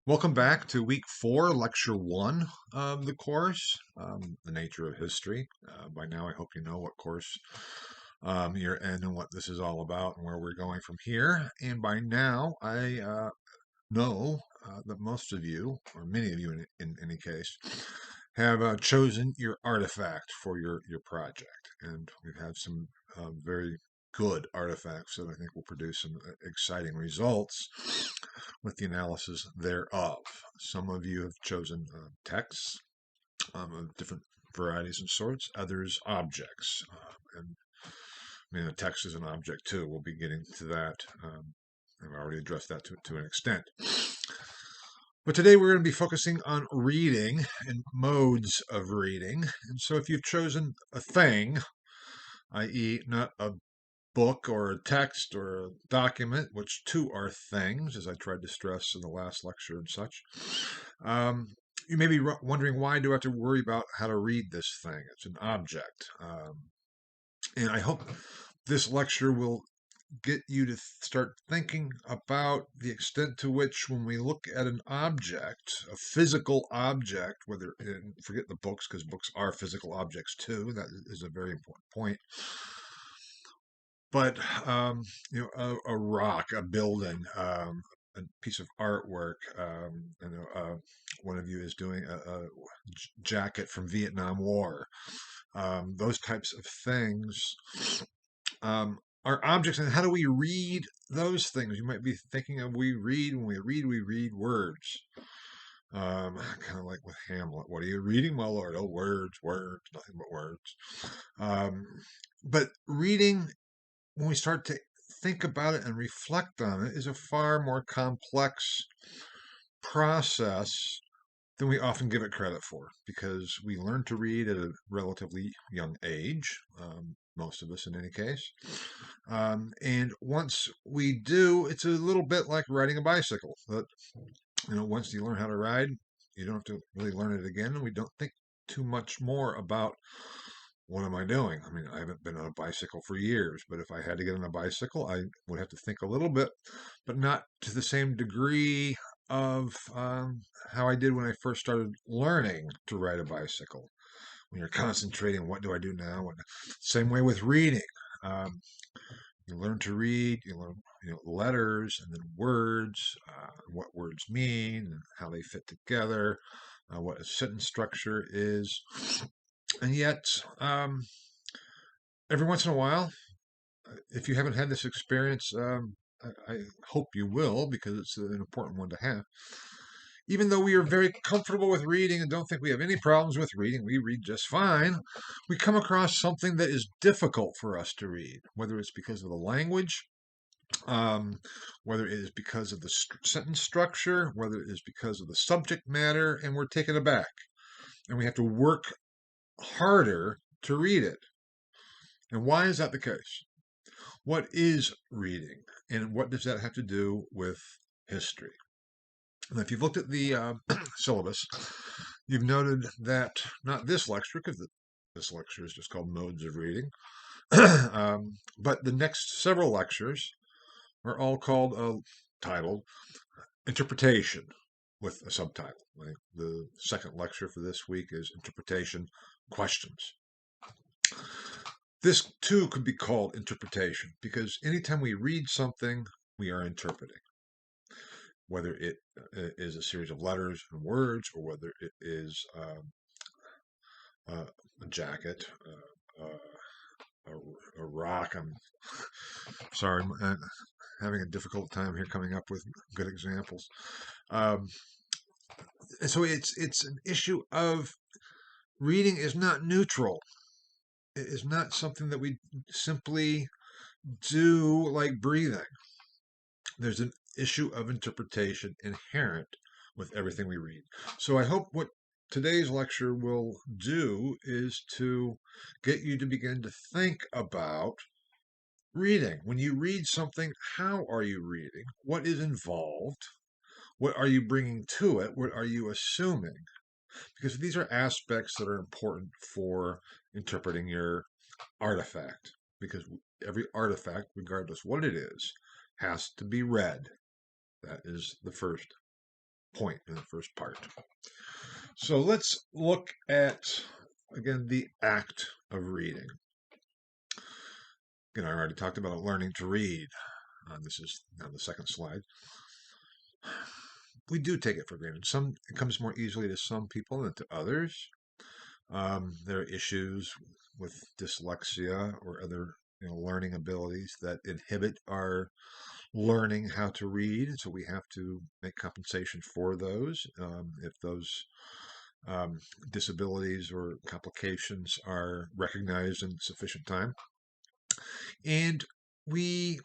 Welcome back to week 4, lecture 1 of the course, The Nature of History. By now, I hope you know what course you're in and what this is all about and where we're going from here. And by now, I know that most of you, or many of you in any case, have chosen your artifact for your project. And we've had some very good artifacts that I think will produce some exciting results with the analysis thereof. Some of you have chosen texts of different varieties and sorts, others objects. And I mean, a text is an object too. We'll be getting to that. I've already addressed that to an extent. But today we're going to be focusing on reading and modes of reading. And so if you've chosen a thing, i.e., not a book or a text or a document, which two are things, as I tried to stress in the last lecture and such. You may be wondering, why do I have to worry about how to read this thing? It's an object. And I hope this lecture will get you to start thinking about the extent to which, when we look at an object, a physical object, whether, and forget the books, because books are physical objects too, that is a very important point. But a rock, a building, a piece of artwork. One of you is doing a jacket from Vietnam War. Those types of things are objects, and how do we read those things? You might be thinking of when we read words. Kind of like with Hamlet. What are you reading, my lord? Oh, words, words, nothing but words. But reading, when we start to think about it and reflect on it, is a far more complex process than we often give it credit for, because we learn to read at a relatively young age, most of us in any case. And once we do, it's a little bit like riding a bicycle. But once you learn how to ride, you don't have to really learn it again, and we don't think too much more about what am I doing? I mean, I haven't been on a bicycle for years, but if I had to get on a bicycle, I would have to think a little bit, but not to the same degree of how I did when I first started learning to ride a bicycle. When you're concentrating, what do I do now? Same way with reading. Um, you learn to read, you learn letters and then words, what words mean, and how they fit together, what a sentence structure is. And yet, every once in a while, if you haven't had this experience, I hope you will, because it's an important one to have. Even though we are very comfortable with reading and don't think we have any problems with reading, we read just fine, we come across something that is difficult for us to read, whether it's because of the language, whether it is because of the sentence structure, whether it is because of the subject matter, and we're taken aback. And we have to work harder to read it. And why is that the case? What is reading, and what does that have to do with history? And if you've looked at the syllabus, you've noted that not this lecture, because this lecture is just called Modes of Reading, but the next several lectures are all titled Interpretation, with a subtitle. Like the second lecture for this week is Interpretation Questions. This too could be called interpretation, because anytime we read something, we are interpreting. Whether it is a series of letters and words, or whether it is a jacket, a rock. I'm sorry, I'm having a difficult time here coming up with good examples. Um, and so it's an issue of reading is not neutral. It is not something that we simply do like breathing. There's an issue of interpretation inherent with everything we read. So I hope what today's lecture will do is to get you to begin to think about reading. When you read something, how are you reading? What is involved? What are you bringing to it? What are you assuming? Because these are aspects that are important for interpreting your artifact. Because every artifact, regardless what it is, has to be read. That is the first point in the first part. So let's look at, again, the act of reading. Again, I already talked about learning to read. This is now the second slide. We do take it for granted. It comes more easily to some people than to others. There are issues with dyslexia or other learning abilities that inhibit our learning how to read. So we have to make compensation for those. If those disabilities or complications are recognized in sufficient time. And we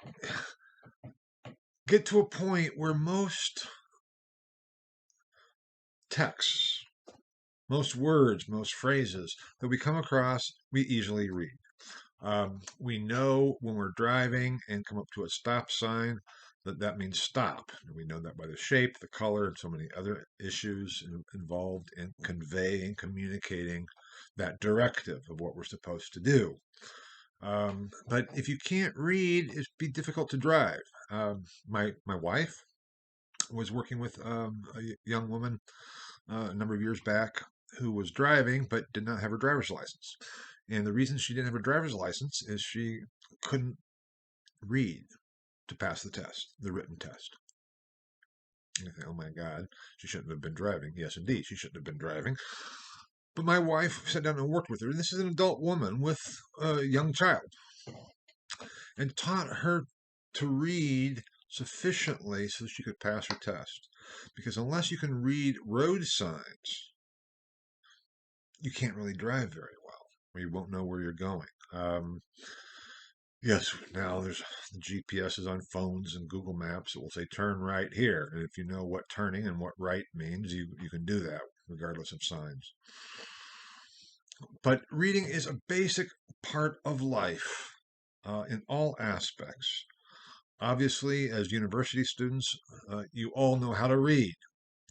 get to a point where most texts, most words, most phrases that we come across, we easily read. We know when we're driving and come up to a stop sign that means stop. And we know that by the shape, the color, and so many other issues involved in conveying, communicating that directive of what we're supposed to do. But if you can't read, it'd be difficult to drive. My wife was working with a young woman a number of years back who was driving but did not have her driver's license. And the reason she didn't have her driver's license is she couldn't read to pass the test, the written test. And you think, oh my God, she shouldn't have been driving. Yes, indeed, she shouldn't have been driving. But my wife sat down and worked with her. And this is an adult woman with a young child and taught her to read sufficiently so she could pass her test. Because unless you can read road signs, you can't really drive very well, or you won't know where you're going. Yes, now there's the GPS is on phones and Google Maps. It will say turn right here. And if you know what turning and what right means, you can do that regardless of signs. But reading is a basic part of life in all aspects. Obviously, as university students, you all know how to read.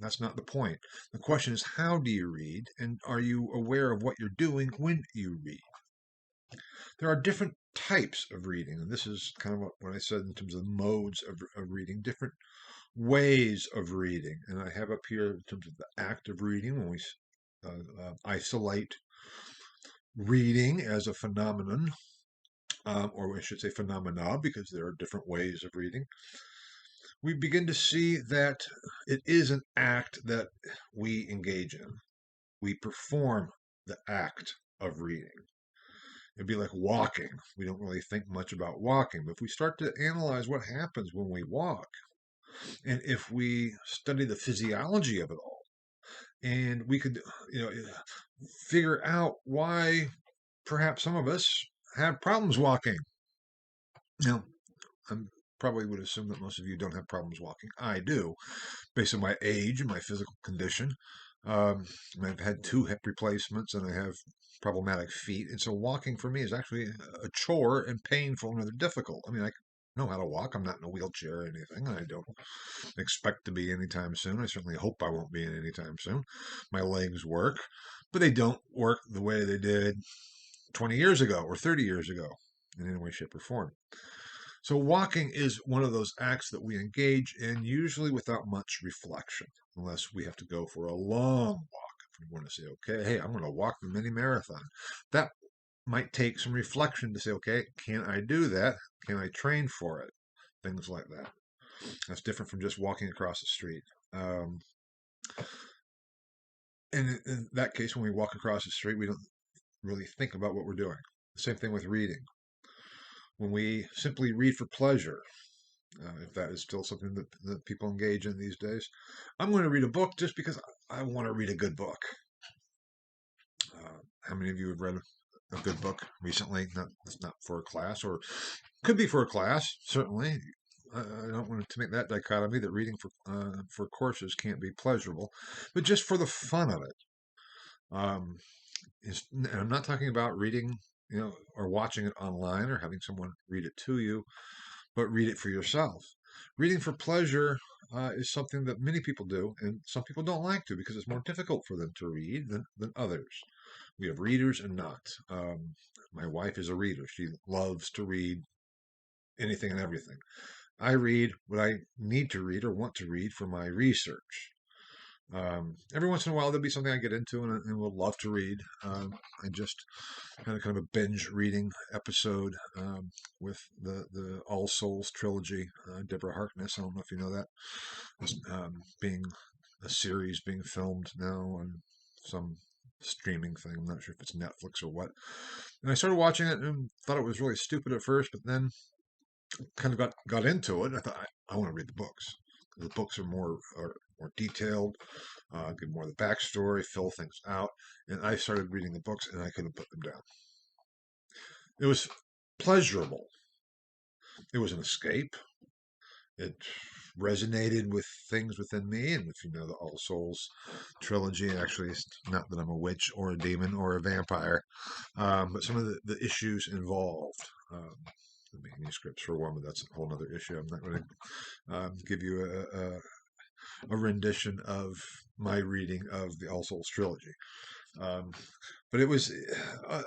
That's not the point. The question is, how do you read? And are you aware of what you're doing when you read? There are different types of reading, and this is kind of what I said in terms of modes of reading, different ways of reading. And I have up here in terms of the act of reading, when we isolate reading as a phenomenon, or I should say phenomena, because there are different ways of reading. We begin to see that it is an act that we engage in. We perform the act of reading. It'd be like walking. We don't really think much about walking, but if we start to analyze what happens when we walk, and if we study the physiology of it all, and we could, figure out why perhaps some of us have problems walking. Now, I probably would assume that most of you don't have problems walking. I do, based on my age and my physical condition. I've had 2 hip replacements and I have problematic feet. And so walking for me is actually a chore and painful and rather difficult. I mean, I know how to walk. I'm not in a wheelchair or anything. And I don't expect to be anytime soon. I certainly hope I won't be in anytime soon. My legs work, but they don't work the way they did 20 years ago or 30 years ago in any way, shape, or form. So walking is one of those acts that we engage in, usually without much reflection, unless we have to go for a long walk. If we want to say, okay, hey, I'm going to walk the mini marathon. That might take some reflection to say, okay, can I do that? Can I train for it? Things like that. That's different from just walking across the street. And in that case, when we walk across the street, we don't really think about what we're doing. The same thing with reading. When we simply read for pleasure, if that is still something that people engage in these days, I'm going to read a book just because I want to read a good book. How many of you have read a good book recently? It's not for a class, or could be for a class, certainly. I don't want to make that dichotomy that reading for courses can't be pleasurable, but just for the fun of it. And I'm not talking about reading, or watching it online or having someone read it to you, but read it for yourself. Reading for pleasure is something that many people do, and some people don't like to because it's more difficult for them to read than others. We have readers and not. My wife is a reader. She loves to read anything and everything. I read what I need to read or want to read for my research. Every once in a while, there'll be something I get into and will love to read. I just had a kind of a binge reading episode with the All Souls trilogy. Deborah Harkness, I don't know if you know that, being a series being filmed now on some streaming thing. I'm not sure if it's Netflix or what. And I started watching it and thought it was really stupid at first, but then kind of got into it. And I thought I want to read the books. The books are more detailed, give more of the backstory, fill things out. And I started reading the books, and I couldn't put them down. It was pleasurable. It was an escape. It resonated with things within me. And if you know the All Souls trilogy, actually, it's not that I'm a witch or a demon or a vampire, but some of the issues involved. The manuscripts for one, but that's a whole other issue. I'm not going to give you a rendition of my reading of the All Souls trilogy. Um, but it was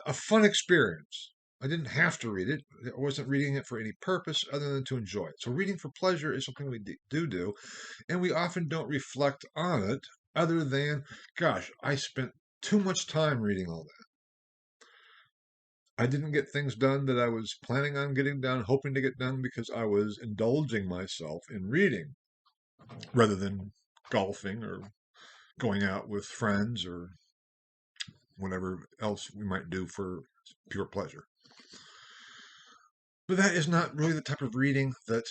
a fun experience. I didn't have to read it. I wasn't reading it for any purpose other than to enjoy it. So reading for pleasure is something we do, and we often don't reflect on it other than, gosh, I spent too much time reading all that. I didn't get things done that I was planning on getting done, hoping to get done because I was indulging myself in reading rather than golfing or going out with friends or whatever else we might do for pure pleasure. But that is not really the type of reading that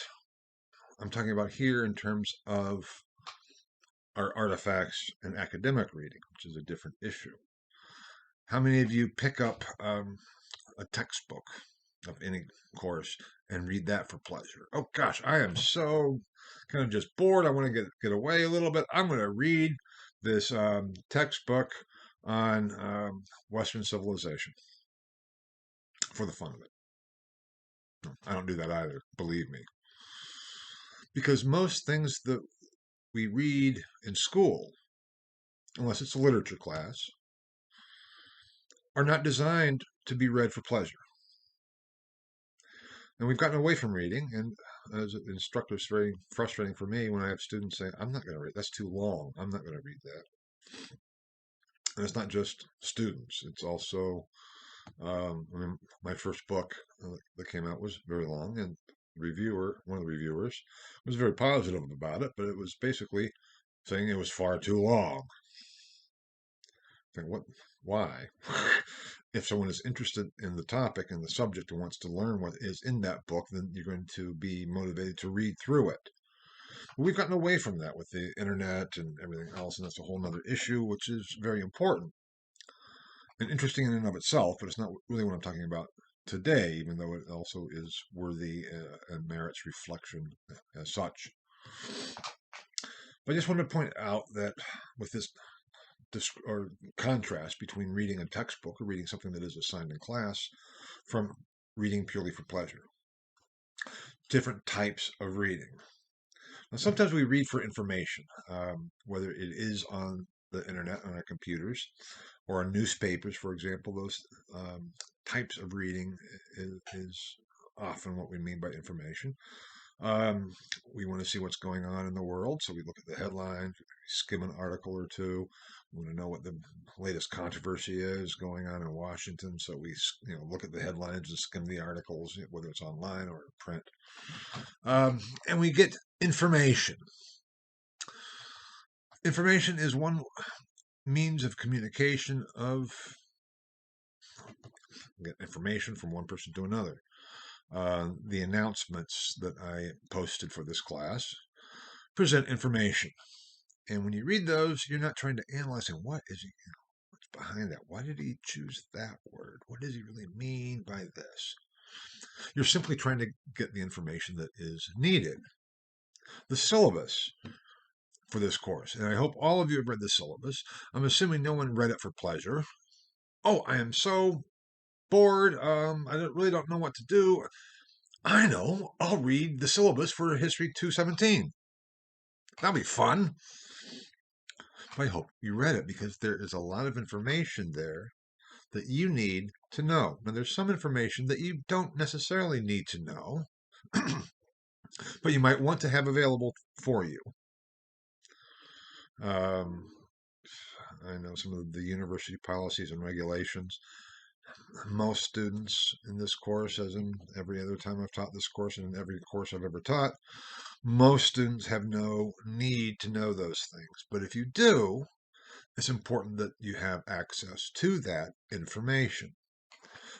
I'm talking about here in terms of our artifacts and academic reading, which is a different issue. How many of you pick up a textbook of any course and read that for pleasure? Oh gosh, I am so kind of just bored. I want to get away a little bit. I'm going to read this textbook on Western civilization for the fun of it. I don't do that either, believe me. Because most things that we read in school, unless it's a literature class, are not designed to be read for pleasure. And we've gotten away from reading, and as an instructor, it's very frustrating for me when I have students say, I'm not going to read, that's too long, I'm not going to read that. And it's not just students, it's also, my first book that came out was very long, and one of the reviewers, was very positive about it, but it was basically saying it was far too long. Think, what? Why? If someone is interested in the topic and the subject and wants to learn what is in that book, then you're going to be motivated to read through it. But we've gotten away from that with the internet and everything else, and that's a whole other issue, which is very important and interesting in and of itself, but it's not really what I'm talking about today, even though it also is worthy and merits reflection as such. But I just wanted to point out that with this or contrast between reading a textbook or reading something that is assigned in class from reading purely for pleasure. Different types of reading. Now, sometimes we read for information, whether it is on the internet, on our computers, or on newspapers, for example. Those types of reading is often what we mean by information. We want to see what's going on in the world, so we look at the headlines, skim an article or two. We want to know what the latest controversy is going on in Washington, so we look at the headlines and skim the articles, whether it's online or print. And we get information. Information is one means of communication get information from one person to another. The announcements that I posted for this class present information. And when you read those, you're not trying to analyze what is what's behind that? Why did he choose that word? What does he really mean by this? You're simply trying to get the information that is needed. The syllabus for this course, and I hope all of you have read the syllabus. I'm assuming no one read it for pleasure. Oh, I am so bored. I really don't know what to do. I know. I'll read the syllabus for History 217. That'll be fun. I hope you read it because there is a lot of information there that you need to know. Now, there's some information that you don't necessarily need to know, but you might want to have available for you. Um, I know some of the university policies and regulations. Most students in this course, as in every other time I've taught this course and in every course I've ever taught, most students have no need to know those things. But if you do, it's important that you have access to that information.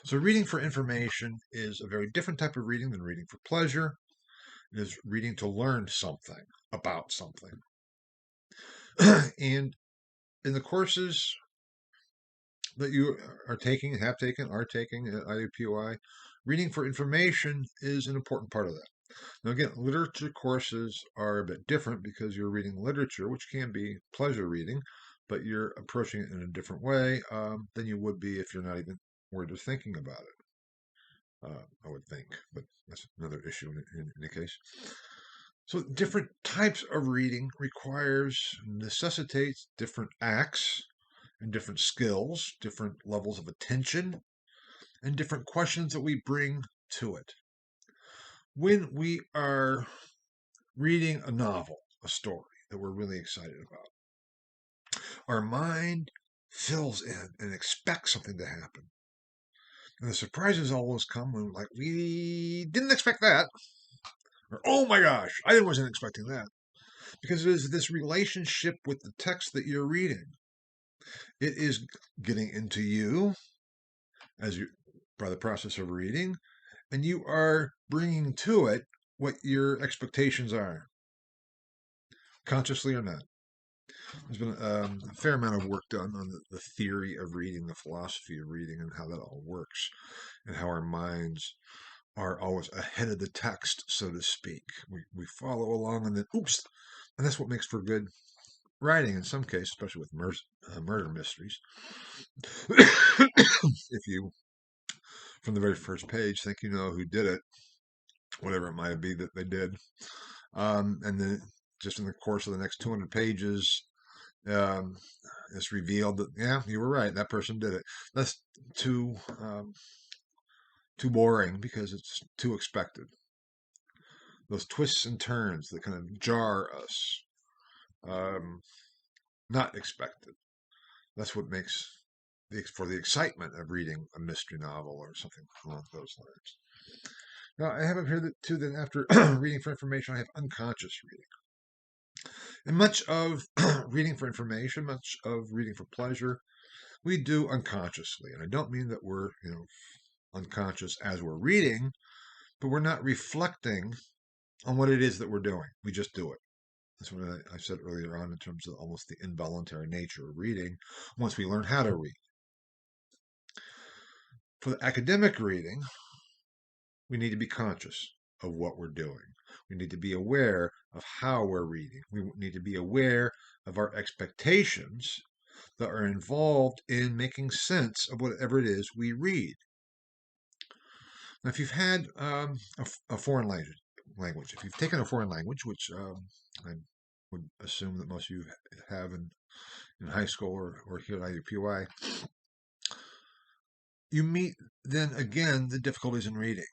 So, reading for information is a very different type of reading than reading for pleasure. It is reading to learn something about something. And in the courses that you are taking, have taken, are taking at IUPUI, reading for information is an important part of that. Now, again, literature courses are a bit different because you're reading literature, which can be pleasure reading, but you're approaching it in a different way than you would be if you're not even worried or thinking about it. I would think, but that's another issue in any case. So, different types of reading necessitates different acts and different skills, different levels of attention, and different questions that we bring to it. When we are reading a novel, a story that we're really excited about, our mind fills in and expects something to happen. And the surprises always come when, like, we didn't expect that. Or, oh my gosh, I wasn't expecting that. Because it is this relationship with the text that you're reading. It is getting into you as you by the process of reading, and you are bringing to it what your expectations are, consciously or not. There's been a fair amount of work done on the theory of reading, the philosophy of reading, and how that all works, and how our minds are always ahead of the text, so to speak. We follow along, and then oops, and that's what makes for good writing in some cases, especially with murder mysteries. If you, from the very first page, think you know who did it, whatever it might be that they did, and then just in the course of the next 200 pages, um, it's revealed that yeah, you were right, that person did it. That's too boring because it's too expected. Those twists and turns that kind of jar us, um, not expected. That's what makes for the excitement of reading a mystery novel or something along those lines. Now, I have up here that too that after reading for information, I have unconscious reading. And much of reading for information, much of reading for pleasure, we do unconsciously. And I don't mean that we're, unconscious as we're reading, but we're not reflecting on what it is that we're doing. We just do it. That's what I said earlier on in terms of almost the involuntary nature of reading once we learn how to read. For the academic reading, we need to be conscious of what we're doing. We need to be aware of how we're reading. We need to be aware of our expectations that are involved in making sense of whatever it is we read. Now, if you've had a foreign language, if you've taken a foreign language, which I would assume that most of you have in high school or here at IUPUI, you meet then again the difficulties in reading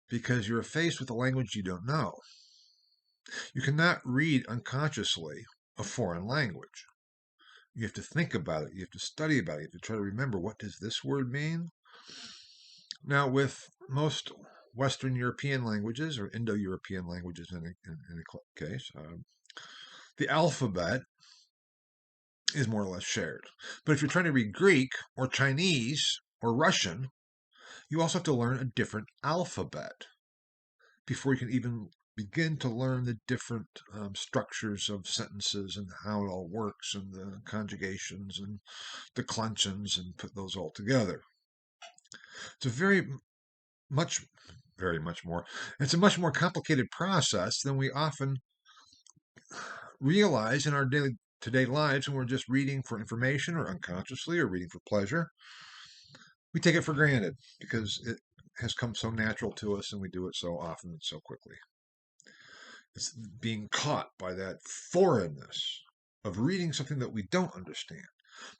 because you're faced with a language you don't know. You cannot read unconsciously a foreign language. You have to think about it. You have to study about it. You have to try to remember, what does this word mean? Now, with most Western European languages or Indo-European languages in a case, the alphabet is more or less shared. But if you're trying to read Greek or Chinese or Russian, you also have to learn a different alphabet before you can even begin to learn the different structures of sentences and how it all works and the conjugations and declensions and put those all together. It's a very much more, it's a much more complicated process than we often realize in our daily to-day lives when we're just reading for information or unconsciously or reading for pleasure. We take it for granted because it has come so natural to us and we do it so often and so quickly. It's being caught by that foreignness of reading something that we don't understand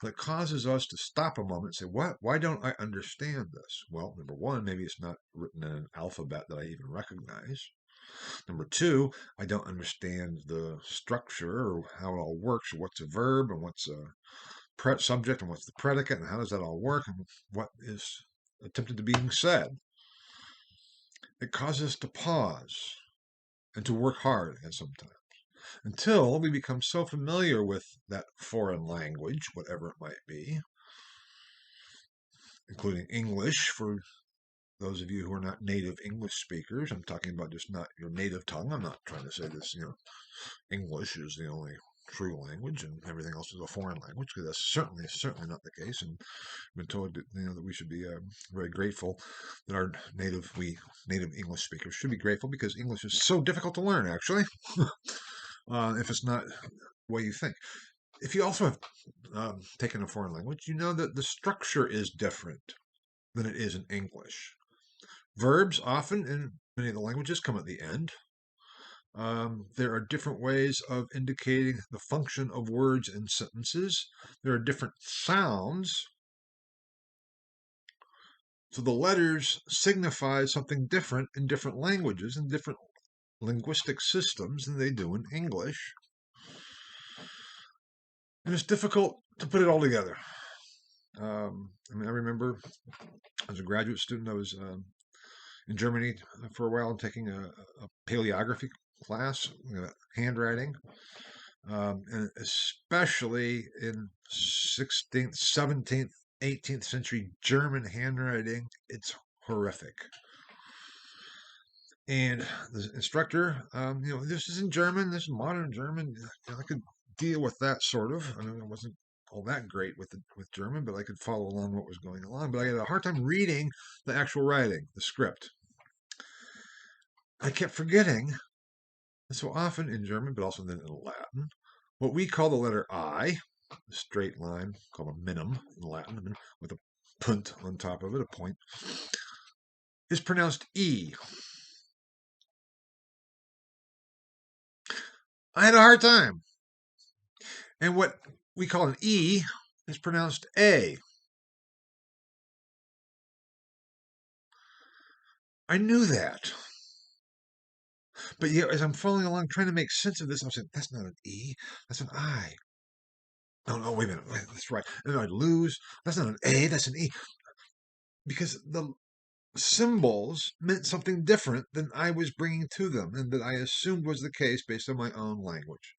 that causes us to stop a moment and say, what? Why don't I understand this? Well, number one, maybe it's not written in an alphabet that I even recognize. Number two, I don't understand the structure or how it all works, or what's a verb and what's a subject and what's the predicate and how does that all work and what is attempted to being said. It causes us to pause and to work hard at sometimes until we become so familiar with that foreign language, whatever it might be, including English for those of you who are not native English speakers. I'm talking about just not your native tongue. I'm not trying to say this, English is the only true language and everything else is a foreign language, because that's certainly not the case. And I've been told that, that we should be very grateful that our native English speakers should be grateful, because English is so difficult to learn, actually, if it's not the way you think. If you also have taken a foreign language, you know that the structure is different than it is in English. Verbs often in many of the languages come at the end. There are different ways of indicating the function of words in sentences. There are different sounds. So the letters signify something different in different languages and different linguistic systems than they do in English. And it's difficult to put it all together. I remember as a graduate student, I was in Germany for a while and taking a paleography class, handwriting, and especially in 16th, 17th, 18th century German handwriting, it's horrific. And the instructor, this is in German, this is modern German. I could deal with that sort of. I wasn't all that great with German, but I could follow along what was going on. But I had a hard time reading the actual writing, the script. I kept forgetting, and so often in German, but also then in Latin, what we call the letter I, a straight line, called a minim in Latin, with a punt on top of it, a point, is pronounced E. I had a hard time. And what we call an E is pronounced A. I knew that. But yeah, as I'm following along, trying to make sense of this, I'm saying, that's not an E, that's an I. No, wait a minute, that's right. And I'd lose, that's not an A, that's an E. Because the symbols meant something different than I was bringing to them and that I assumed was the case based on my own language.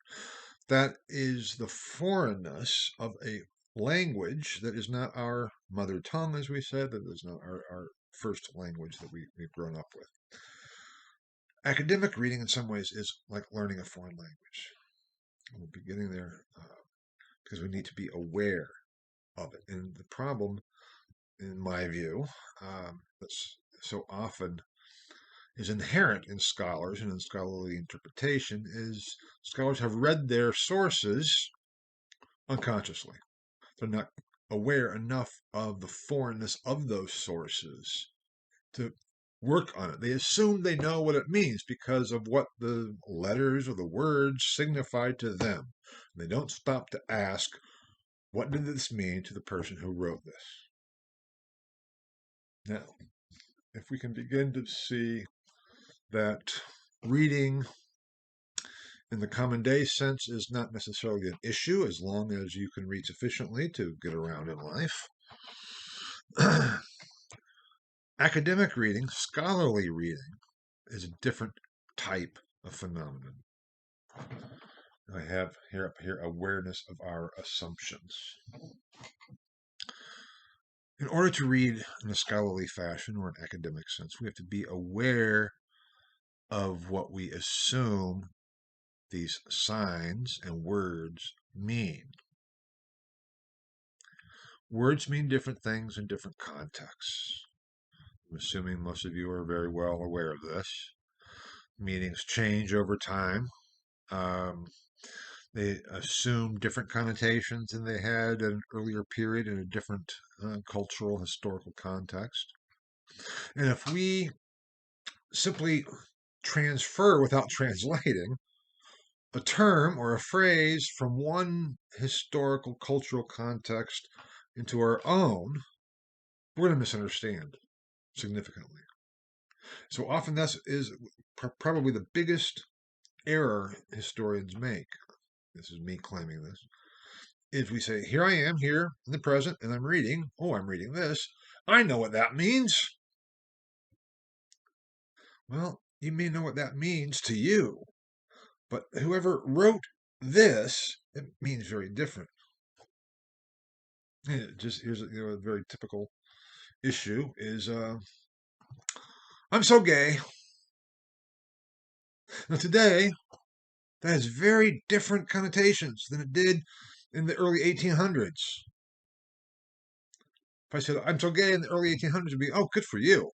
That is the foreignness of a language that is not our mother tongue, as we said, that is not our first language that we've grown up with. Academic reading, in some ways, is like learning a foreign language. We'll be getting there because we need to be aware of it. And the problem, in my view, that's so often is inherent in scholars and in scholarly interpretation is scholars have read their sources unconsciously. They're not aware enough of the foreignness of those sources to work on it. They assume they know what it means because of what the letters or the words signify to them. And they don't stop to ask, what did this mean to the person who wrote this? Now, if we can begin to see that reading in the common day sense is not necessarily an issue as long as you can read sufficiently to get around in life. Academic reading, scholarly reading, is a different type of phenomenon. I have up here awareness of our assumptions. In order to read in a scholarly fashion or an academic sense, we have to be aware of what we assume these signs and words mean. Words mean different things in different contexts. I'm assuming most of you are very well aware of this. Meanings change over time. They assume different connotations than they had at an earlier period in a different cultural, historical context. And if we simply transfer without translating a term or a phrase from one historical, cultural context into our own, we're going to misunderstand significantly. So often that is probably the biggest error historians make, this is me claiming this, is we say, here I am here in the present and I'm reading, I'm reading this. I know what that means. Well, you may know what that means to you, but whoever wrote this, it means very different. Just here's a very typical issue is I'm so gay. Now today, that has very different connotations than it did in the early 1800s. If I said I'm so gay in the early 1800s, it'd be, oh, good for you.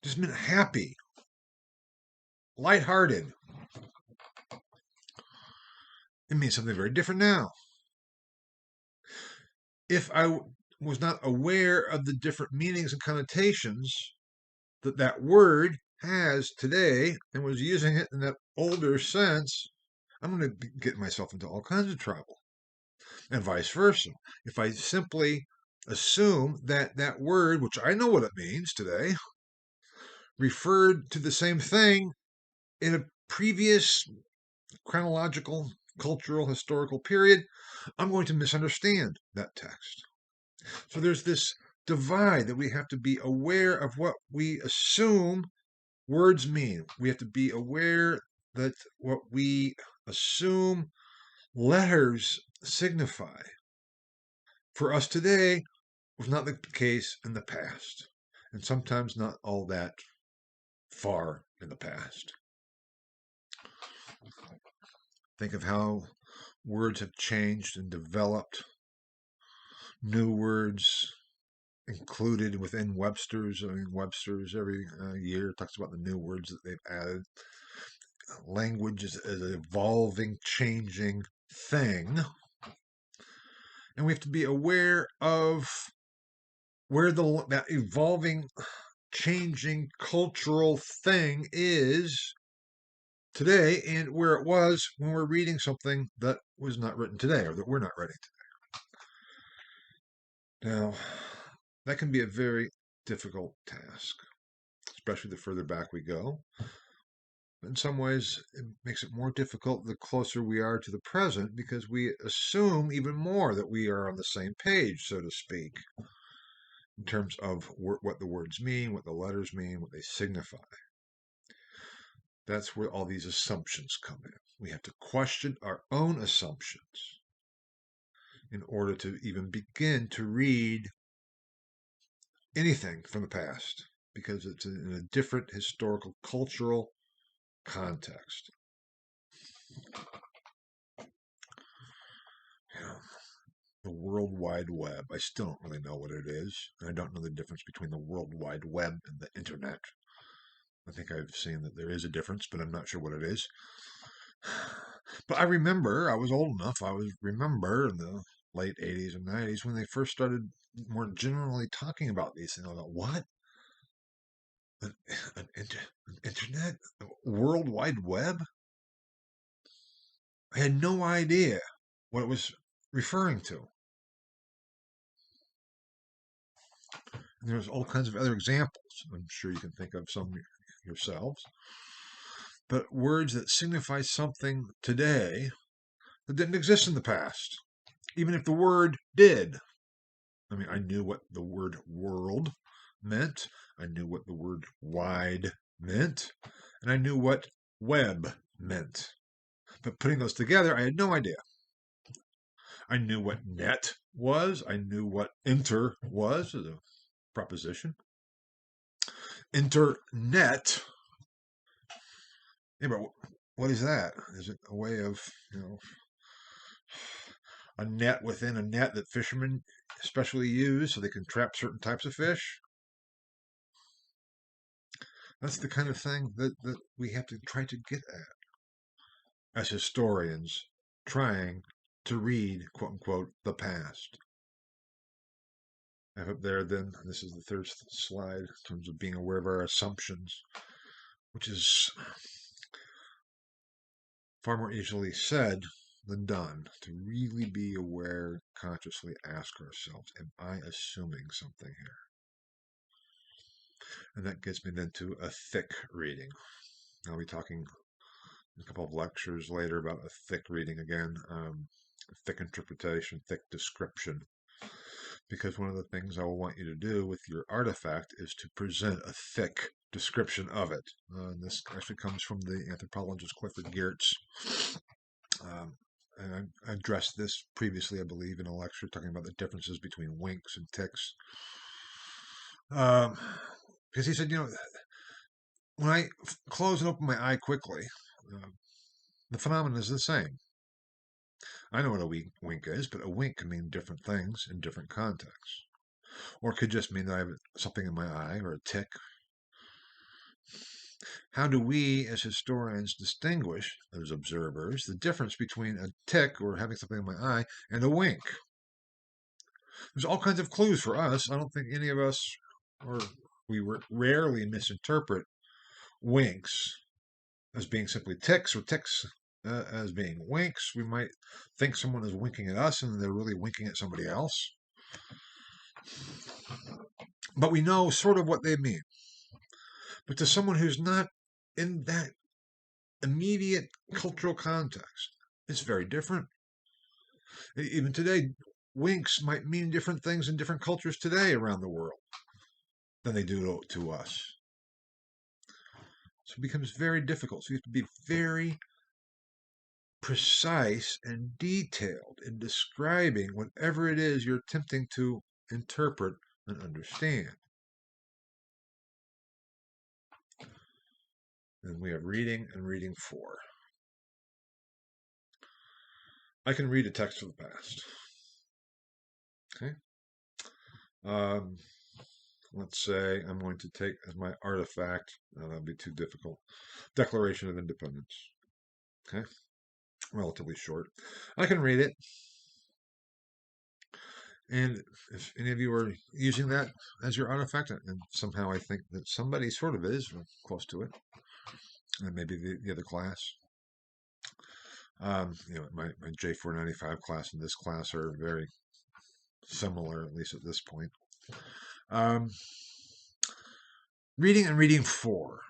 Just meant happy, lighthearted. It means something very different now. If I was not aware of the different meanings and connotations that that word has today and was using it in that older sense, I'm going to get myself into all kinds of trouble. And vice versa. If I simply assume that that word, which I know what it means today, referred to the same thing in a previous chronological, cultural, historical period, I'm going to misunderstand that text. So there's this divide that we have to be aware of what we assume words mean. We have to be aware that what we assume letters signify for us today was not the case in the past, and sometimes not all that far in the past. Think of how words have changed and developed. New words included within Webster's. I mean, Webster's every year talks about the new words that they've added. Language is an evolving, changing thing. And we have to be aware of where that evolving, changing cultural thing is today and where it was when we're reading something that was not written today or that we're not reading today. Now, that can be a very difficult task, especially the further back we go. In some ways, it makes it more difficult the closer we are to the present because we assume even more that we are on the same page, so to speak, in terms of what the words mean, what the letters mean, what they signify. That's where all these assumptions come in. We have to question our own assumptions in order to even begin to read anything from the past because it's in a different historical, cultural context. The World Wide Web. I still don't really know what it is. I don't know the difference between the World Wide Web and the Internet. I think I've seen that there is a difference, but I'm not sure what it is. But I remember, I was old enough, remember in the late 80s and 90s when they first started more generally talking about these things. I thought, what? An internet? A World Wide Web? I had no idea what it was referring to. And there's all kinds of other examples. I'm sure you can think of some yourselves. But words that signify something today that didn't exist in the past, even if the word did. I mean, I knew what the word world meant. I knew what the word wide meant. And I knew what web meant. But putting those together, I had no idea. I knew what net was. I knew what inter was as a proposition. Internet. Yeah, but what is that? Is it a way of, a net within a net that fishermen especially use so they can trap certain types of fish? That's the kind of thing that we have to try to get at as historians trying to read, quote unquote, the past. I have up there then, this is the third slide in terms of being aware of our assumptions, which is far more easily said than done. To really be aware, consciously ask ourselves, am I assuming something here? And that gets me then to a thick reading. I'll be talking a couple of lectures later about a thick reading again, thick interpretation, thick description. Because one of the things I will want you to do with your artifact is to present a thick description of it. This actually comes from the anthropologist Clifford Geertz. And I addressed this previously, I believe, in a lecture talking about the differences between winks and ticks. Because he said, when I close and open my eye quickly, the phenomenon is the same. I know what a wink is, but a wink can mean different things in different contexts. Or it could just mean that I have something in my eye or a tick. How do we, as historians, distinguish, as observers, the difference between a tick or having something in my eye and a wink? There's all kinds of clues for us. I don't think any of us, or we rarely misinterpret winks as being simply ticks or ticks as being winks. We might think someone is winking at us and they're really winking at somebody else. But we know sort of what they mean. But to someone who's not in that immediate cultural context, it's very different. Even today, winks might mean different things in different cultures today around the world than they do to us. So it becomes very difficult. So you have to be very precise and detailed in describing whatever it is you're attempting to interpret and understand. And we have reading and reading for. I can read a text of the past. Okay. Let's say I'm going to take as my artifact, that'll be too difficult, Declaration of Independence. Okay. Relatively short. I can read it. And if any of you are using that as your artifact, and somehow I think that somebody sort of is, or close to it, and maybe the other class, my J495 class and this class are very similar, at least at this point. Reading and reading for.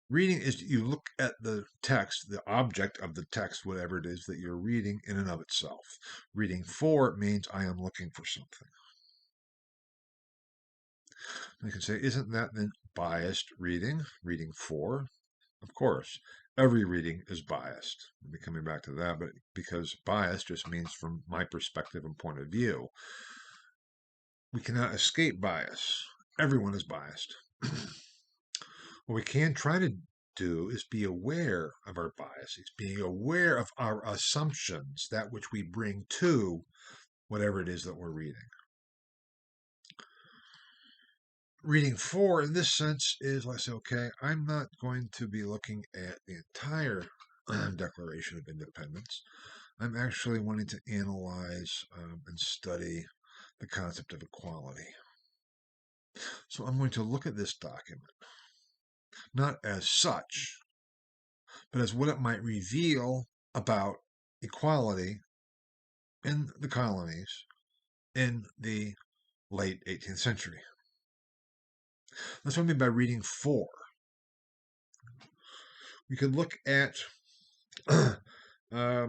Reading is you look at the text, the object of the text, whatever it is that you're reading in and of itself. Reading for means I am looking for something. You can say, isn't that then biased reading? Reading for? Of course, every reading is biased. I'll be coming back to that, but because bias just means from my perspective and point of view. We cannot escape bias. Everyone is biased. What we can try to do is be aware of our biases, being aware of our assumptions, that which we bring to whatever it is that we're reading. Reading for, in this sense, is I say, okay, I'm not going to be looking at the entire Declaration of Independence. I'm actually wanting to analyze and study the concept of equality. So I'm going to look at this document, not as such, but as what it might reveal about equality in the colonies in the late 18th century. That's what I mean by reading for. We could look at a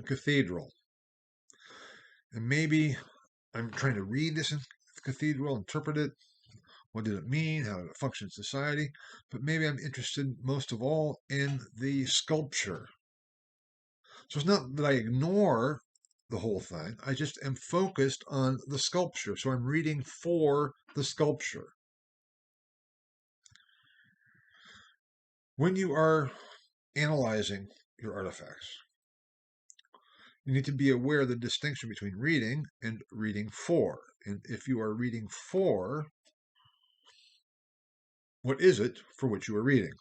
cathedral, and maybe I'm trying to read this cathedral, interpret it. What did it mean? How did it function in society? But maybe I'm interested most of all in the sculpture. So it's not that I ignore the whole thing. I just am focused on the sculpture. So I'm reading for the sculpture. When you are analyzing your artifacts, you need to be aware of the distinction between reading and reading for. And if you are reading for, what is it for which you are reading?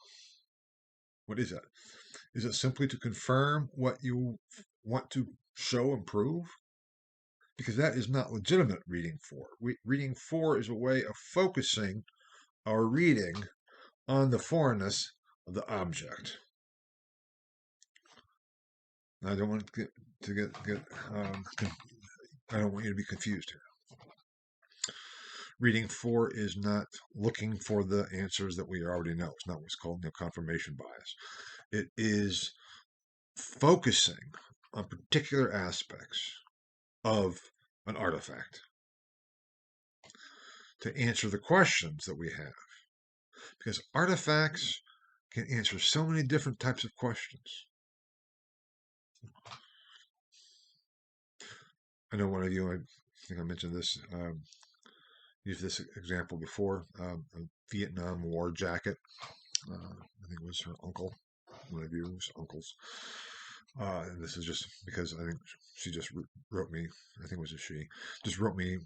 What is that? Is it simply to confirm what you want to show and prove? Because that is not legitimate reading for. Reading for is a way of focusing our reading on the foreignness of the object. I don't want to get I don't want you to be confused here. Reading for is not looking for the answers that we already know. It's not what's called confirmation bias. It is focusing on particular aspects of an artifact to answer the questions that we have. Because artifacts can answer so many different types of questions. I know one of you, I think I mentioned this, used this example before, a Vietnam War jacket. I think it was her uncle, one of you's uncles. And this is just because I think she just wrote me, I think it was a she, just wrote me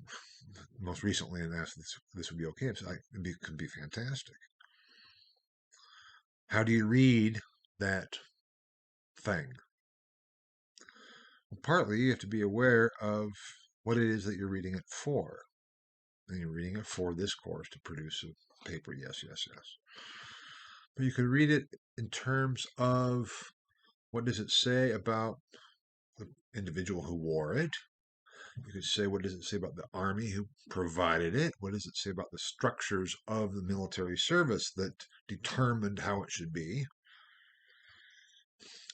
most recently and asked if this would be okay. So it could be fantastic. How do you read that thing? Well, partly you have to be aware of what it is that you're reading it for. And you're reading it for this course to produce a paper. Yes, yes, yes. But you can read it in terms of what does it say about the individual who wore it. You could say, what does it say about the army who provided it? What does it say about the structures of the military service that determined how it should be?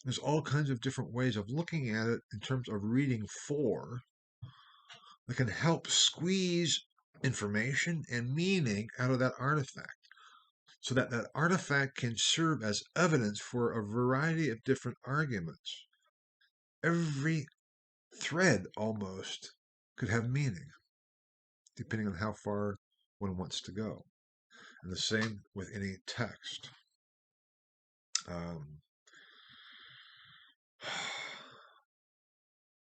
There's all kinds of different ways of looking at it in terms of reading for that can help squeeze information and meaning out of that artifact so that that artifact can serve as evidence for a variety of different arguments. Every thread almost could have meaning depending on how far one wants to go. And the same with any text. Um,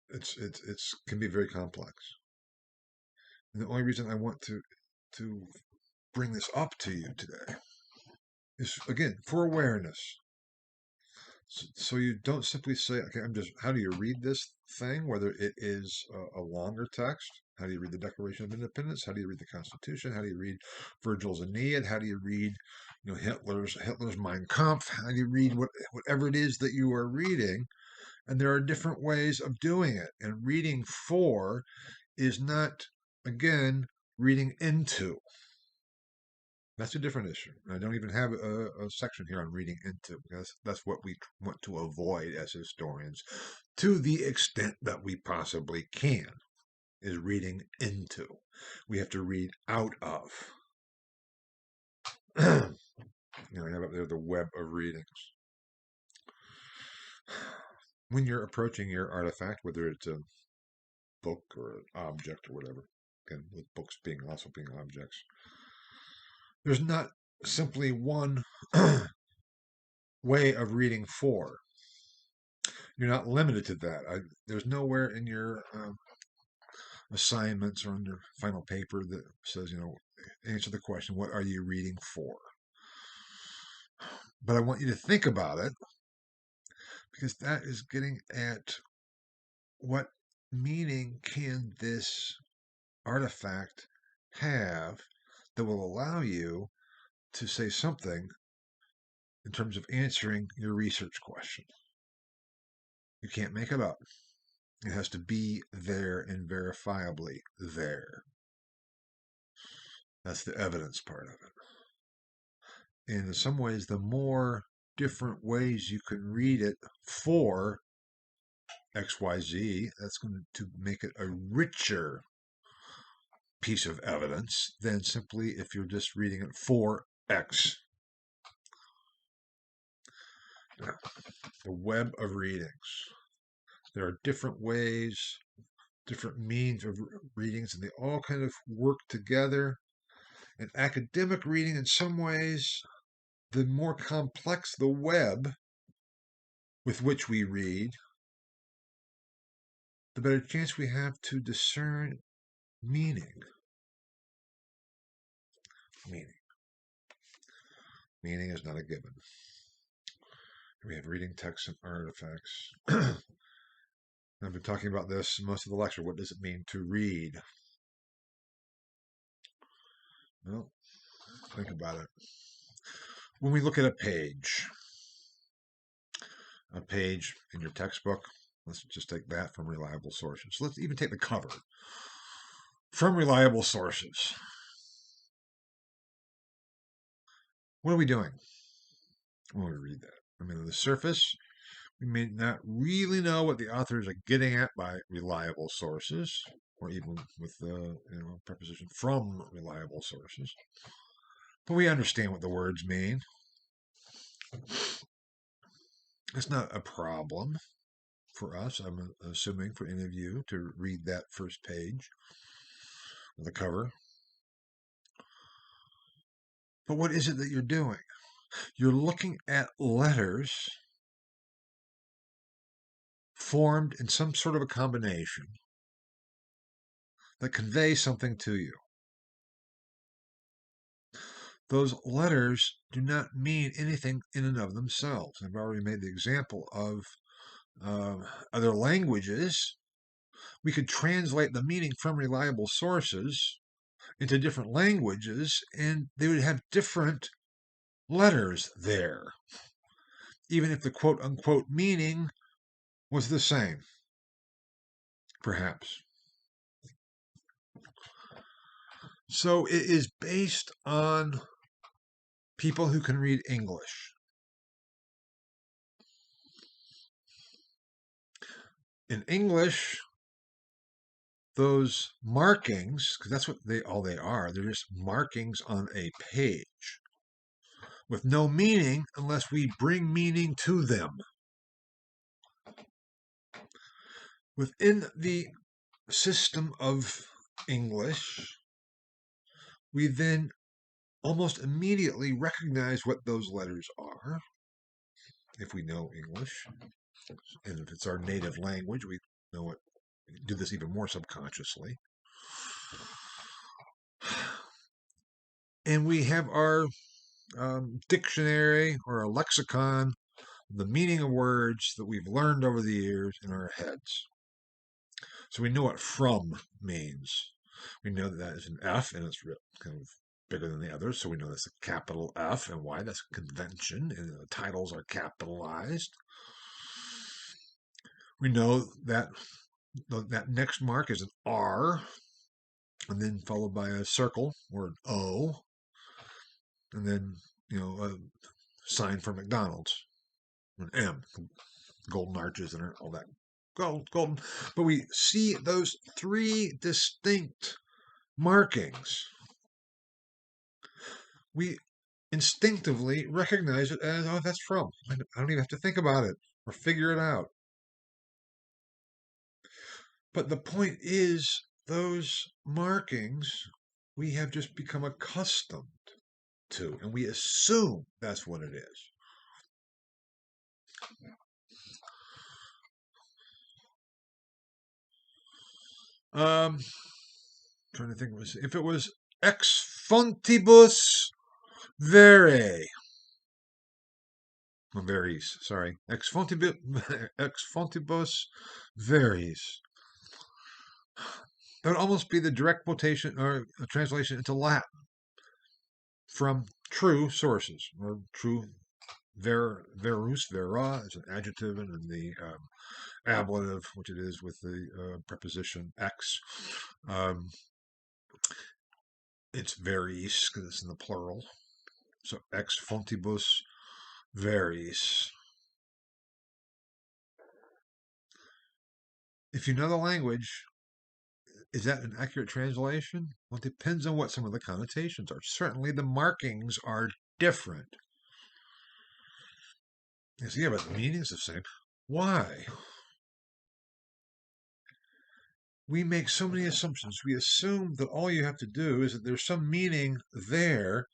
it's can be very complex. And the only reason I want to bring this up to you today is again for awareness. So you don't simply say, okay, how do you read this thing, whether it is a longer text? How do you read the Declaration of Independence? How do you read the Constitution? How do you read Virgil's Aeneid? How do you read, Hitler's Mein Kampf? How do you read whatever it is that you are reading? And there are different ways of doing it. And reading for is not, again, reading into. That's a different issue. I don't even have a section here on reading into because that's what we want to avoid as historians to the extent that we possibly can is reading into. We have to read out of. I have up there the web of readings. When you're approaching your artifact, whether it's a book or an object or whatever, again, with books also being objects, there's not simply one way of reading for. You're not limited to that. There's nowhere in your assignments or on your final paper that says, answer the question, what are you reading for? But I want you to think about it because that is getting at what meaning can this artifact have that will allow you to say something in terms of answering your research question. You can't make it up. It has to be there and verifiably there. That's the evidence part of it. And in some ways, the more different ways you can read it for XYZ, that's going to make it a richer piece of evidence than simply if you're just reading it for X. Now, the web of readings. There are different ways, different means of readings, and they all kind of work together. And academic reading, in some ways, the more complex the web with which we read, the better chance we have to discern meaning. Meaning is not a given. We have reading texts and artifacts. I've been talking about this most of the lecture. What does it mean to read? Well, think about it. When we look at a page in your textbook, let's just take that from reliable sources. Let's even take the cover from reliable sources. What are we doing when we read that? I mean, on the surface, we may not really know what the authors are getting at by reliable sources, or even with the preposition from reliable sources. But we understand what the words mean. It's not a problem for us, I'm assuming, for any of you to read that first page of the cover. But what is it that you're doing? You're looking at letters formed in some sort of a combination that convey something to you. Those letters do not mean anything in and of themselves. I've already made the example of other languages. We could translate the meaning from reliable sources into different languages, and they would have different letters there, even if the quote unquote meaning was the same, perhaps. So it is based on people who can read English. In English, those markings, because that's what all they are, they're just markings on a page with no meaning unless we bring meaning to them. Within the system of English, we then almost immediately recognize what those letters are if we know English. And if it's our native language, we know it. We do this even more subconsciously. And we have our dictionary or a lexicon, the meaning of words that we've learned over the years in our heads. So we know what from means. We know that is an F, and it's kind of bigger than the others, so we know that's a capital F. And why? That's a convention, and the titles are capitalized. We know that that next mark is an R, and then followed by a circle or an O, and then a sign for McDonald's, an M, golden arches and all that golden. But we see those three distinct markings. We instinctively recognize it as, oh, that's from. I don't even have to think about it or figure it out. But the point is, those markings we have just become accustomed to, and we assume that's what it is. Trying to think if it was ex fontibus vere. Veris, sorry. Ex fontibus veris. That would almost be the direct quotation or a translation into Latin from true sources, or true verus, vera is an adjective, and then the ablative, which it is with the preposition ex. It's veris because it's in the plural. So ex fontibus veris. If you know the language, is that an accurate translation? Well, it depends on what some of the connotations are. Certainly the markings are different. You see, yeah, but the meaning's the same. Why? We make so many assumptions. We assume that all you have to do is that there's some meaning there.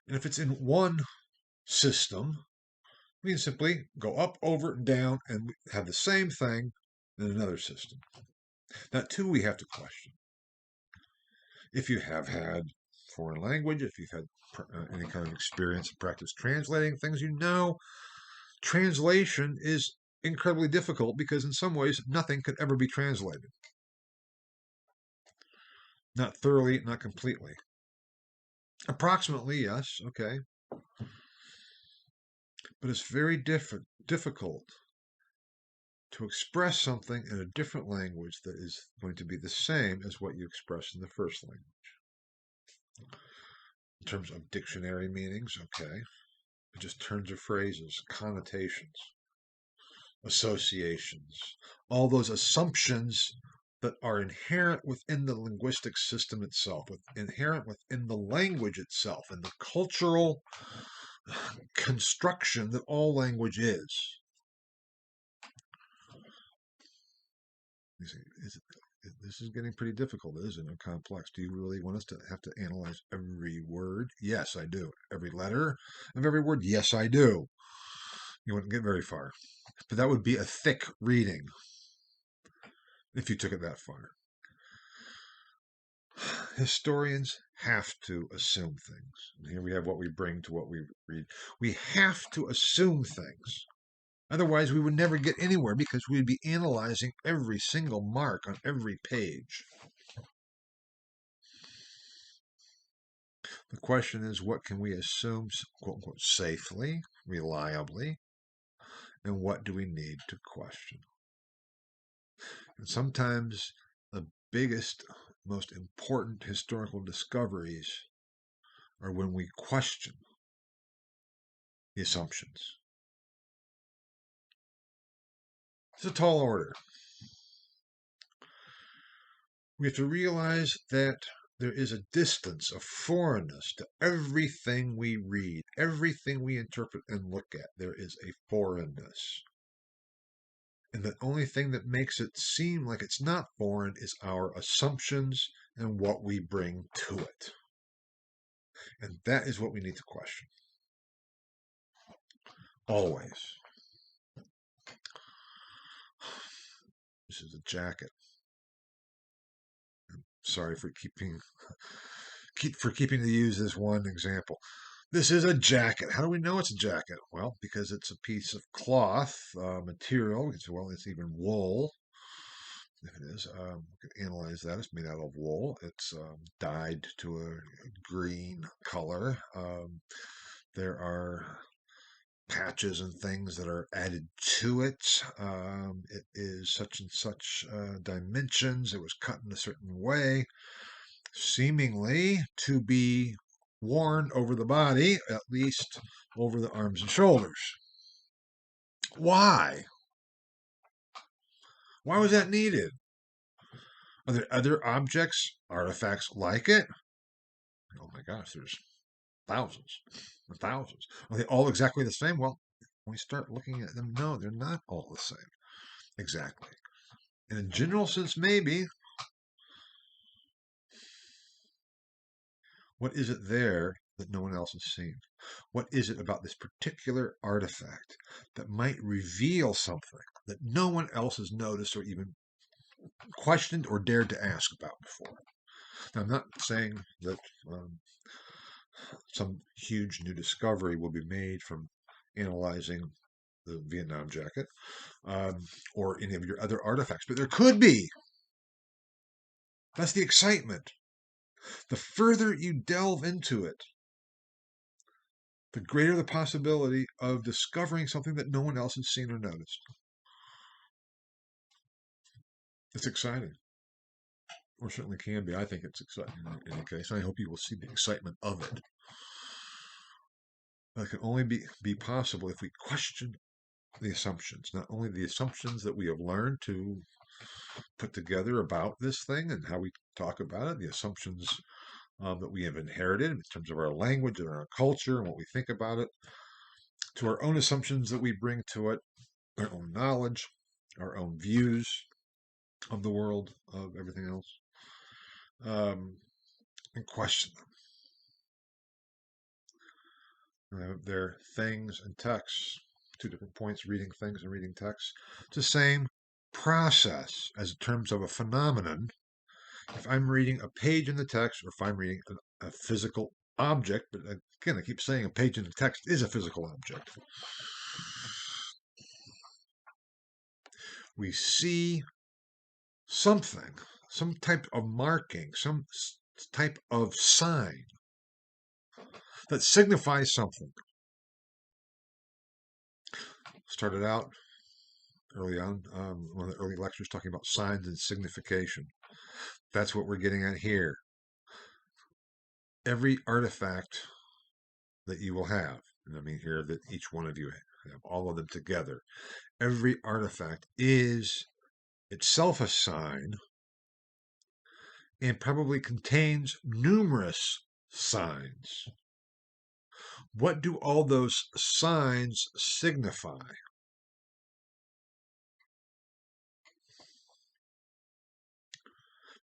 And if it's in one system, we can simply go up, over, and down, and have the same thing in another system. That too we have to question. If you have had foreign language, if you've had any kind of experience and practice translating things, you know translation is incredibly difficult because in some ways nothing could ever be translated. Not thoroughly, not completely. Approximately, yes, okay. But it's very difficult to express something in a different language that is going to be the same as what you expressed in the first language. in terms of dictionary meanings, okay. But just turns of phrases, connotations, associations, all those assumptions that are inherent within the linguistic system itself, inherent within the language itself, and the cultural construction that all language is. You see, this is getting pretty difficult, isn't it? Complex. Do you really want us to have to analyze every word? Yes, I do. Every letter of every word? Yes, I do. You wouldn't get very far. But that would be a thick reading if you took it that far. Historians have to assume things. And here we have what we bring to what we read. We have to assume things. Otherwise, we would never get anywhere because we'd be analyzing every single mark on every page. The question is, what can we assume, quote unquote, safely, reliably, and what do we need to question? And sometimes the biggest, most important historical discoveries are when we question the assumptions. It's a tall order. We have to realize that there is a distance, a foreignness to everything we read, everything we interpret and look at. There is a foreignness. And the only thing that makes it seem like it's not foreign is our assumptions and what we bring to it. And that is what we need to question. Always. This is a jacket. I'm sorry for keeping to use this one example. This is a jacket. How do we know it's a jacket? Well, because it's a piece of cloth material. It's even wool. If it is, we can analyze that. It's made out of wool. It's dyed to a green color. There are patches and things that are added to it. It is such and such dimensions. It was cut in a certain way, seemingly to be worn over the body, at least over the arms and shoulders. Why? Why was that needed? Are there other objects, artifacts like it? Oh my gosh, there's thousands and thousands. Are they all exactly the same? Well, when we start looking at them, no, they're not all the same. Exactly. In a general sense, maybe. What is it there that no one else has seen? What is it about this particular artifact that might reveal something that no one else has noticed or even questioned or dared to ask about before? Now, I'm not saying that some huge new discovery will be made from analyzing the Vietnam jacket or any of your other artifacts, but there could be. That's the excitement. The further you delve into it, the greater the possibility of discovering something that no one else has seen or noticed. It's exciting. Or certainly can be. I think it's exciting in any case. I hope you will see the excitement of it. That can only be possible if we question the assumptions, not only the assumptions that we have learned to put together about this thing and how we talk about it, the assumptions that we have inherited in terms of our language and our culture and what we think about it, to our own assumptions that we bring to it, our own knowledge, our own views of the world, of everything else, and question them. They're things and texts, two different points, reading things and reading texts. It's the same process as in terms of a phenomenon. If I'm reading a page in the text or if I'm reading a physical object, but again, I keep saying a page in the text is a physical object. We see something, some type of marking, some type of sign that signifies something. Started out early on, one of the early lectures talking about signs and signification. That's what we're getting at here. every artifact that you will have, and I mean here that each one of you have all of them together, every artifact is itself a sign and probably contains numerous signs. What do all those signs signify?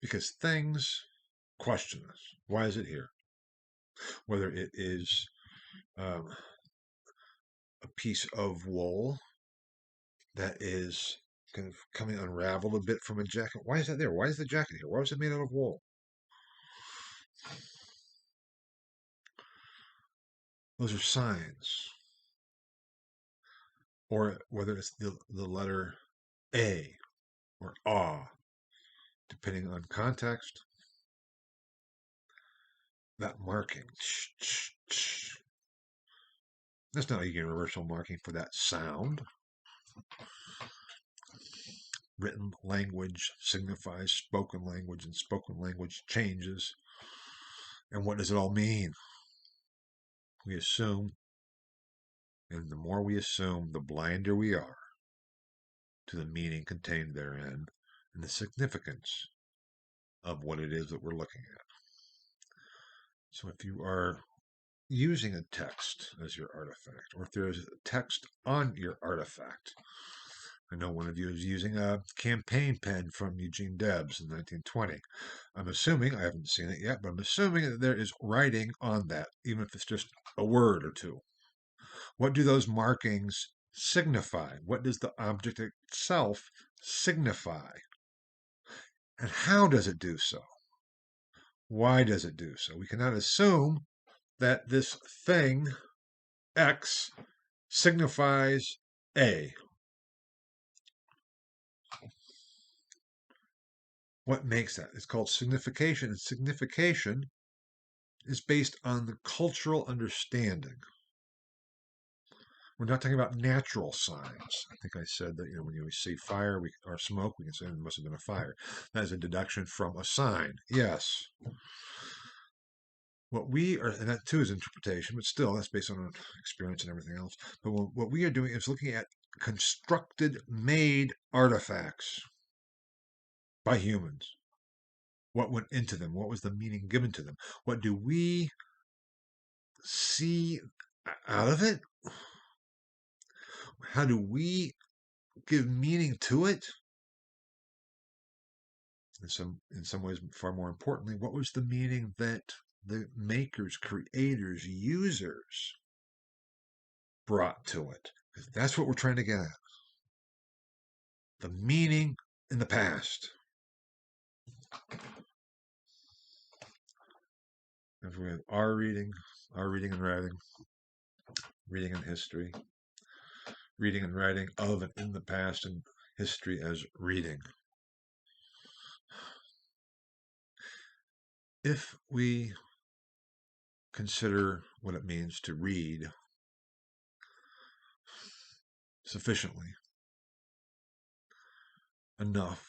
Because things question us. Why is it here? Whether it is um, a piece of wool that is kind of coming unraveled a bit from a jacket. Why is that there? Why is the jacket here? Why was it made out of wool? Those are signs. Or whether it's the letter A or ah, depending on context, that marking. That's not a universal marking for that sound. Written language signifies spoken language, and spoken language changes. And what does it all mean? We assume, and the more we assume, the blinder we are to the meaning contained therein and the significance of what it is that we're looking at. So if you are using a text as your artifact, or if there's text on your artifact, I know one of you is using a campaign pen from Eugene Debs in 1920. I'm assuming, I haven't seen it yet, but I'm assuming that there is writing on that, even if it's just a word or two. What do those markings signify? What does the object itself signify? And how does it do so? Why does it do so? We cannot assume that this thing, X, signifies A. What makes that? It's called signification, and signification is based on the cultural understanding. We're not talking about natural signs. I think I said that when we see fire or smoke, we can say it must have been a fire. That is a deduction from a sign. Yes. What we are, and that too is interpretation, but still that's based on experience and everything else. But what we are doing is looking at constructed, made artifacts by humans. What went into them? What was the meaning given to them? What do we see out of it? How do we give meaning to it? In some ways, far more importantly, what was the meaning that the makers, creators, users brought to it? Because that's what we're trying to get at. The meaning in the past. If we have our reading and writing, reading and history, reading and writing of and in the past, and history as reading. If we consider what it means to read sufficiently, enough,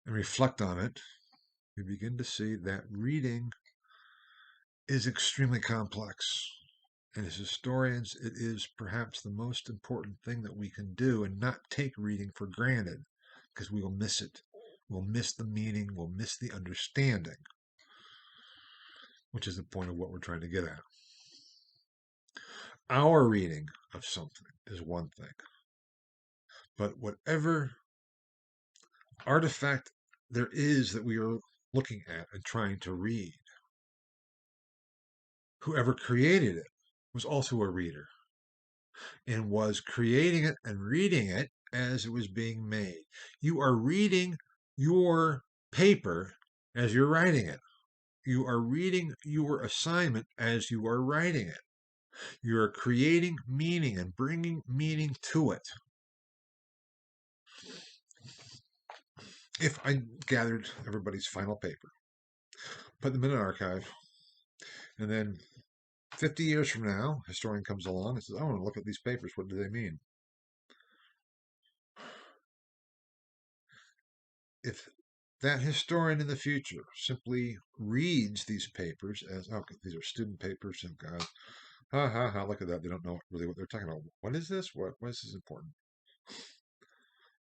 and reflect on it, we begin to see that reading is extremely complex. And as historians, it is perhaps the most important thing that we can do and not take reading for granted, because we will miss it. We'll miss the meaning, we'll miss the understanding, which is the point of what we're trying to get at. Our reading of something is one thing, but whatever artifact there is that we are looking at and trying to read, whoever created it was also a reader and was creating it and reading it as it was being made. You are reading your paper as you're writing it. You are reading your assignment as you are writing it. You are creating meaning and bringing meaning to it. If I gathered everybody's final paper, put them in an archive, and then 50 years from now, a historian comes along and says, I want to look at these papers. What do they mean? If That historian in the future simply reads these papers as, okay, these are student papers, and God, ha ha ha, look at that. They don't know really what they're talking about. What is this? Why is this important?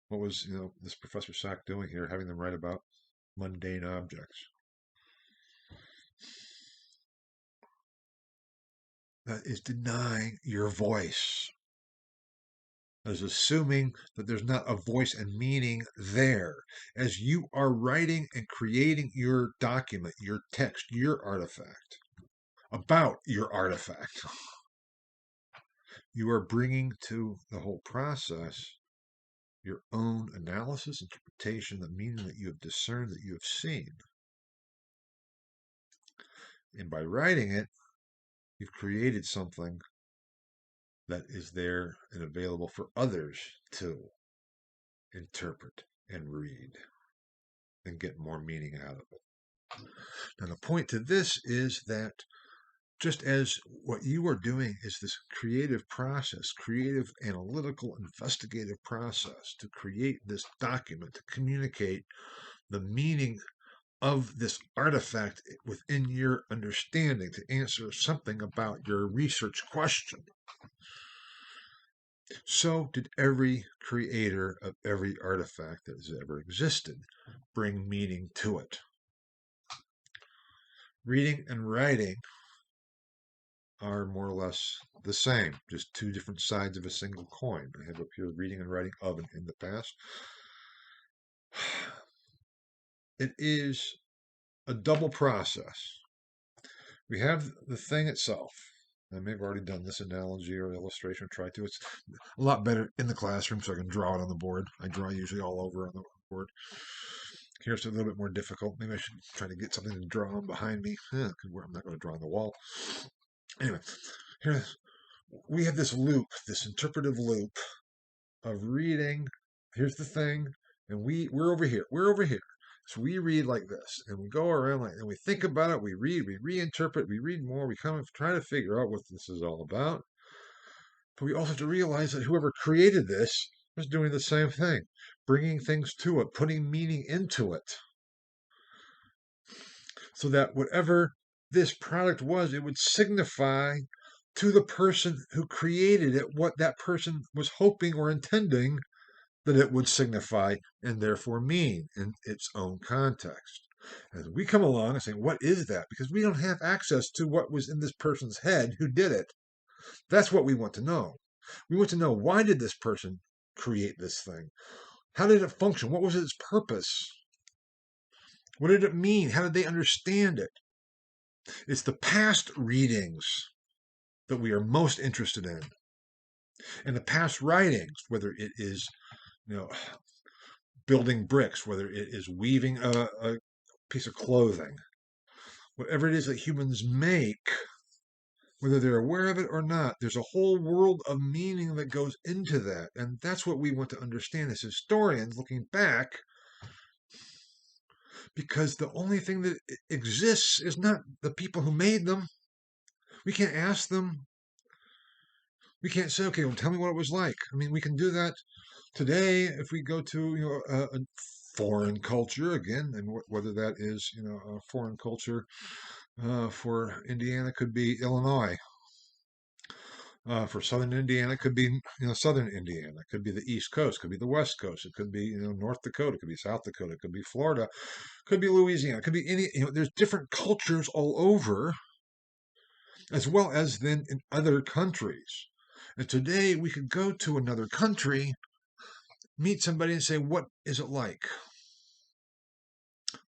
What was, this Professor Sack doing here, having them write about mundane objects? That is denying your voice. That is assuming that there's not a voice and meaning there. As you are writing and creating your document, your text, your artifact, about your artifact, you are bringing to the whole process your own analysis, interpretation, the meaning that you have discerned, that you have seen. And by writing it, you've created something that is there and available for others to interpret and read and get more meaning out of it. Now, the point to this is that just as what you are doing is this creative process, creative, analytical, investigative process to create this document, to communicate the meaning of this artifact within your understanding, to answer something about your research question. So did every creator of every artifact that has ever existed bring meaning to it. Reading and writing are more or less the same, just two different sides of a single coin. I have up here reading and writing of and in the past. It is a double process. We have the thing itself. I may have already done this analogy or illustration, or tried to. It's a lot better in the classroom so I can draw it on the board. I draw usually all over on the board. Here's a little bit more difficult. Maybe I should try to get something to draw on behind me. I'm not going to draw on the wall. Anyway, here we have this loop, this interpretive loop of reading. Here's the thing, and we're over here. We're over here. So we read like this, and we go around like, and we think about it. We read, we reinterpret, we read more. We come and try to figure out what this is all about. But we also have to realize that whoever created this was doing the same thing, bringing things to it, putting meaning into it, so that whatever this product was, it would signify to the person who created it what that person was hoping or intending that it would signify and therefore mean in its own context. As we come along and say, what is that? Because we don't have access to what was in this person's head who did it. That's what we want to know. We want to know, why did this person create this thing? How did it function? What was its purpose? What did it mean? How did they understand it? It's the past readings that we are most interested in. And the past writings, whether it is, building bricks, whether it is weaving a piece of clothing, whatever it is that humans make, whether they're aware of it or not, there's a whole world of meaning that goes into that. And that's what we want to understand as historians looking back, because the only thing that exists is not the people who made them. We can't ask them. We can't say, okay, well, tell me what it was like. I mean, we can do that today if we go to a foreign culture again, and whether that is a foreign culture for Indiana could be Illinois. For southern Indiana, it could be southern Indiana. It could be the East Coast. Could be the West Coast. It could be North Dakota. It could be South Dakota. It could be Florida. It could be Louisiana. It could be any. There's different cultures all over, as well as then in other countries. And today we could go to another country, meet somebody, and say, "What is it like?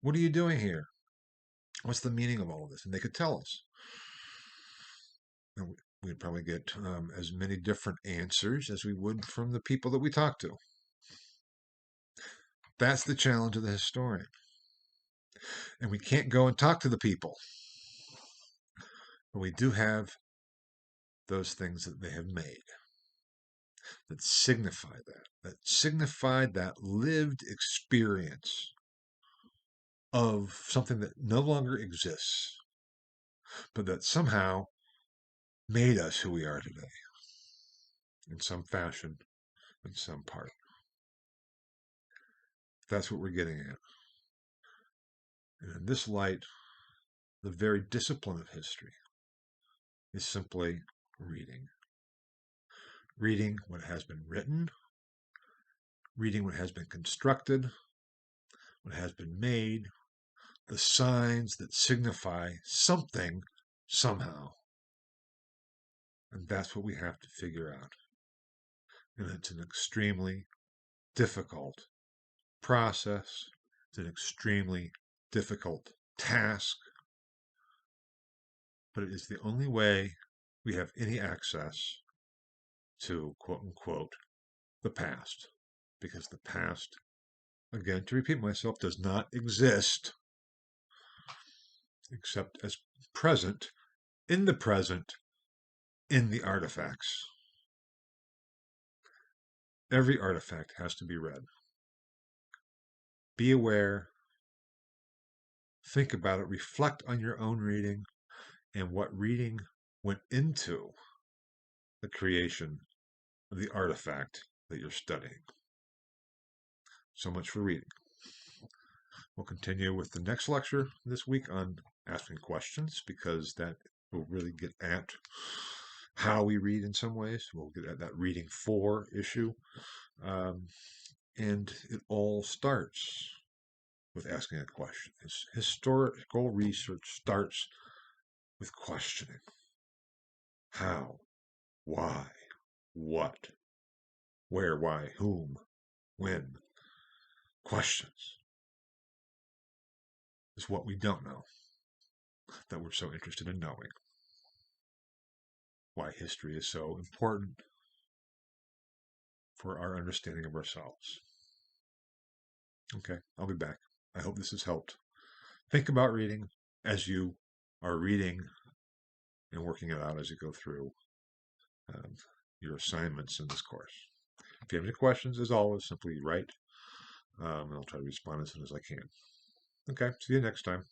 What are you doing here? What's the meaning of all of this?" And they could tell us. And we'd probably get as many different answers as we would from the people that we talk to. That's the challenge of the historian. And we can't go and talk to the people. But we do have those things that they have made that signify that lived experience of something that no longer exists, but that somehow made us who we are today in some fashion, in some part. That's what we're getting at. And in this light, the very discipline of history is simply reading. Reading what has been written, reading what has been constructed, what has been made, the signs that signify something somehow. And that's what we have to figure out. And it's an extremely difficult process. It's an extremely difficult task. But it is the only way we have any access to, quote unquote, the past. Because the past, again, to repeat myself, does not exist except as present, in the present, in the artifacts. Every artifact has to be read. Be aware, think about it, reflect on your own reading and what reading went into the creation of the artifact that you're studying. So much for reading. We'll continue with the next lecture this week on asking questions, because that will really get at how we read in some ways. We'll get at that reading for issue. And it all starts with asking a question. Historical research starts with questioning. How? Why? What? Where? Why? Whom? When? Questions is what we don't know that we're so interested in knowing. Why history is so important for our understanding of ourselves. Okay, I'll be back. I hope this has helped. Think about reading as you are reading and working it out as you go through your assignments in this course. If you have any questions, as always, simply write, and I'll try to respond as soon as I can. Okay, see you next time.